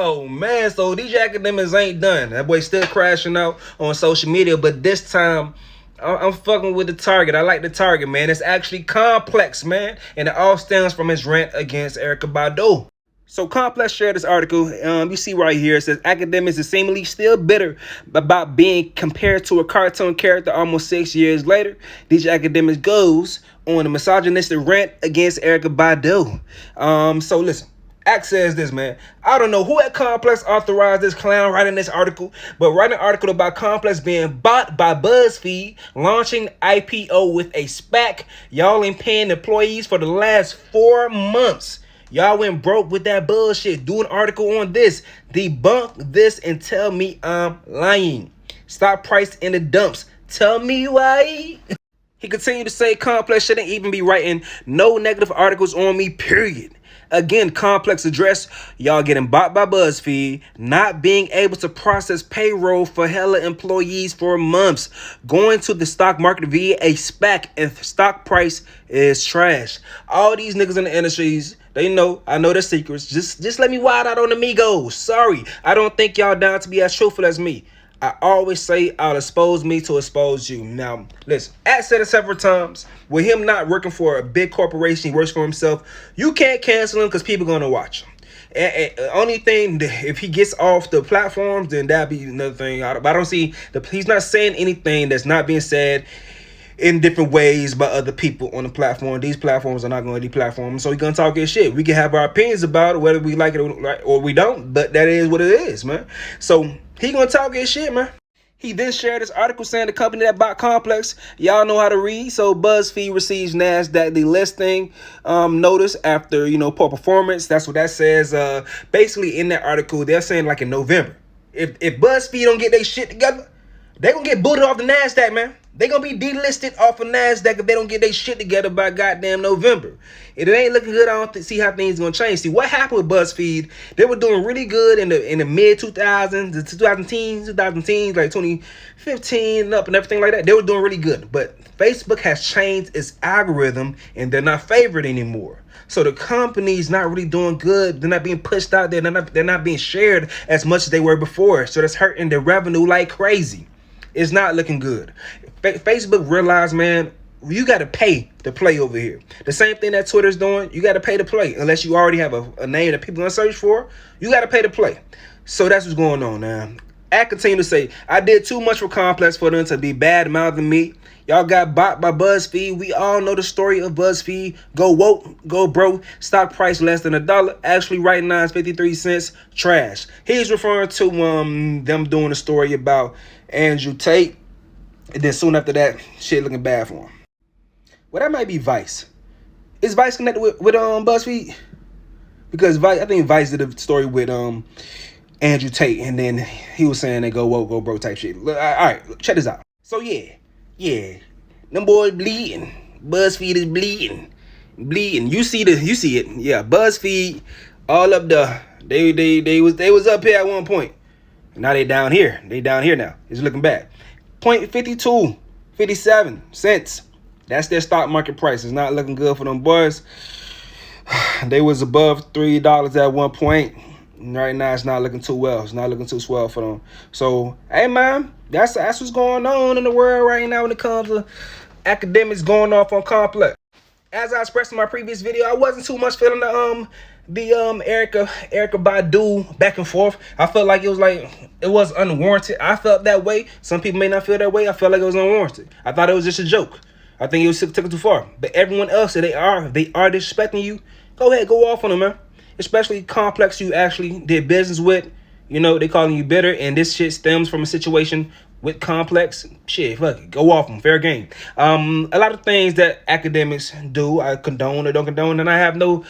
Oh man, so DJ Academics ain't done. That boy still crashing out on social media, but this time I'm fucking with the target. I like the target, man. It's actually Complex, man, and it all stems from his rant against Erykah Badu. So Complex shared this article. You see right here, it says Academics is seemingly still bitter about being compared to a cartoon character almost 6 years later. DJ Academics goes on a misogynistic rant against Erykah Badu. So listen. Act says this, man. I don't know who at Complex authorized this clown writing this article, but writing an article about Complex being bought by BuzzFeed, launching IPO with a SPAC. Y'all ain't paying employees for the last 4 months. Y'all went broke with that bullshit. Do an article on this. Debunk this and tell me I'm lying. Stock price in the dumps. Tell me why. He continued to say Complex shouldn't even be writing no negative articles on me, period. Again, Complex address y'all getting bought by BuzzFeed, not being able to process payroll for hella employees for months, going to the stock market via a SPAC, and stock price is trash. All these niggas in the industries, they know, I know their secrets. Just let me wild out on the Migos. Sorry, I don't think y'all down to be as truthful as me. I always say I'll expose me to expose you. Now, listen, I said it several times. With him not working for a big corporation, he works for himself. You can't cancel him because people are going to watch him. And only thing, if he gets off the platforms, then that'd be another thing. I don't see, he's not saying anything that's not being said in different ways by other people on the platform. These platforms are not going to deplatform, so he's going to talk his shit. We can have our opinions about it, whether we like it or we don't, but that is what it is, man. So he going to talk his shit, man. He then shared this article saying the company that bought Complex, y'all know how to read. So BuzzFeed receives NASDAQ delisting notice after, poor performance. That's what that says. Basically, in that article, they're saying like in November. If BuzzFeed don't get their shit together, they going to get booted off the NASDAQ, man. They going to be delisted off of NASDAQ if they don't get their shit together by goddamn November. If it ain't looking good, I don't see how things going to change. See, what happened with BuzzFeed, they were doing really good in the mid-2000s, the 2010s, like 2015 and up and everything like that. They were doing really good. But Facebook has changed its algorithm, and they're not favored anymore. So the company's not really doing good. They're not being pushed out there. They're not being shared as much as they were before. So that's hurting their revenue like crazy. It's not looking good. Facebook realized, man, you got to pay to play over here. The same thing that Twitter's doing, you got to pay to play. Unless you already have a name that people are going to search for, you got to pay to play. So that's what's going on now. I continue to say, I did too much for Complex for them to be bad-mouthing me. Y'all got bought by BuzzFeed. We all know the story of BuzzFeed. Go woke, go broke. Stock price less than $1. Actually, right now it's 53 cents. Trash. He's referring to them doing a story about Andrew Tate. And then soon after that, shit looking bad for him. Well, that might be Vice. Is Vice connected with BuzzFeed? Because Vice, I think Vice did a story with Andrew Tate, and then he was saying they go woke, go broke type shit. All right, check this out. So yeah, them boys bleeding. BuzzFeed is bleeding. You see it. Yeah, BuzzFeed all up there. They was up here at one point. Now they down here. They down here now. It's looking bad. 57 cents. That's their stock market price. It's not looking good for them boys. They was above $3 at one point. Right now, it's not looking too well. It's not looking too swell for them. So, hey, man, that's what's going on in the world right now when it comes to academics going off on Complex. As I expressed in my previous video, I wasn't too much feeling the Erykah Badu back and forth. I felt like it was unwarranted. I felt that way. Some people may not feel that way. I felt like it was unwarranted. I thought it was just a joke. I think it was took it too far. But everyone else, they are disrespecting you. Go ahead, go off on them, man. Especially Complex you actually did business with. They calling you bitter, and this shit stems from a situation with Complex. Shit, fuck it, go off them, fair game. A lot of things that academics do, I condone or don't condone, and I have no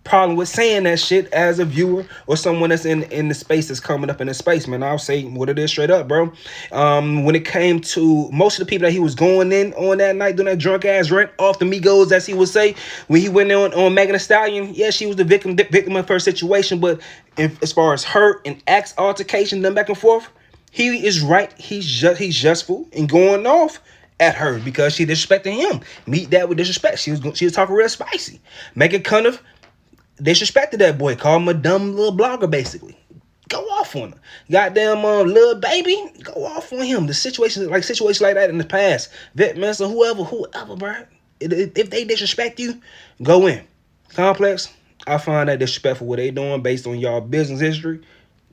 problem with saying that shit as a viewer or someone that's in the space that's coming up in the space, man. I'll say what it is straight up, bro. When it came to most of the people that he was going in on that night doing that drunk ass rant off the Migos, as he would say, when he went on Megan Thee Stallion, yeah, she was the victim of her situation, but as far as her and Axe altercation, them back and forth, he is right. He's justful in going off at her because she disrespecting him. Meet that with disrespect. She was talking real spicy, making fun of disrespected that boy, called him a dumb little blogger, basically. Go off on him. Goddamn little baby, go off on him. The situations like that in the past, Vet Mensa, whoever, bro. If they disrespect you, go in. Complex, I find that disrespectful what they doing based on y'all business history.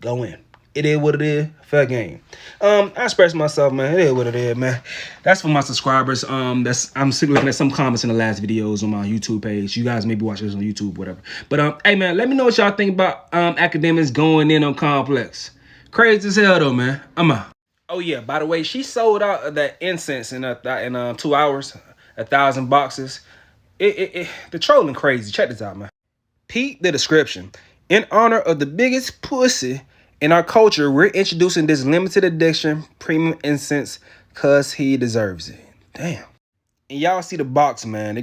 Go in. It is what it is. Fair game. I express myself, man. It is what it is, man. That's for my subscribers. I'm still looking at some comments in the last videos on my YouTube page. You guys maybe watch this on YouTube, whatever. But hey, man, let me know what y'all think about Akademiks going in on Complex. Crazy as hell, though, man. I'm out. Oh yeah. By the way, she sold out of that incense in 2 hours, 1,000 boxes. The trolling crazy. Check this out, man. Peep the description. In honor of the biggest pussy in our culture, we're introducing this limited edition premium incense cause he deserves it. Damn. And y'all see the box, man. They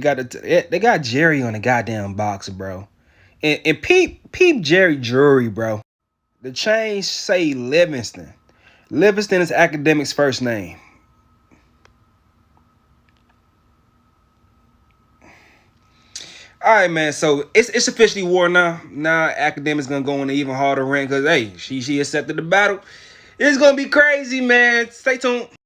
got Jerry on the goddamn box, bro. And peep Jerry jewelry, bro. The chain say Livingston. Livingston is Akademiks' first name. All right, man. So it's officially war now. Now Akademiks gonna go on an even harder rant because hey, she accepted the battle. It's gonna be crazy, man. Stay tuned.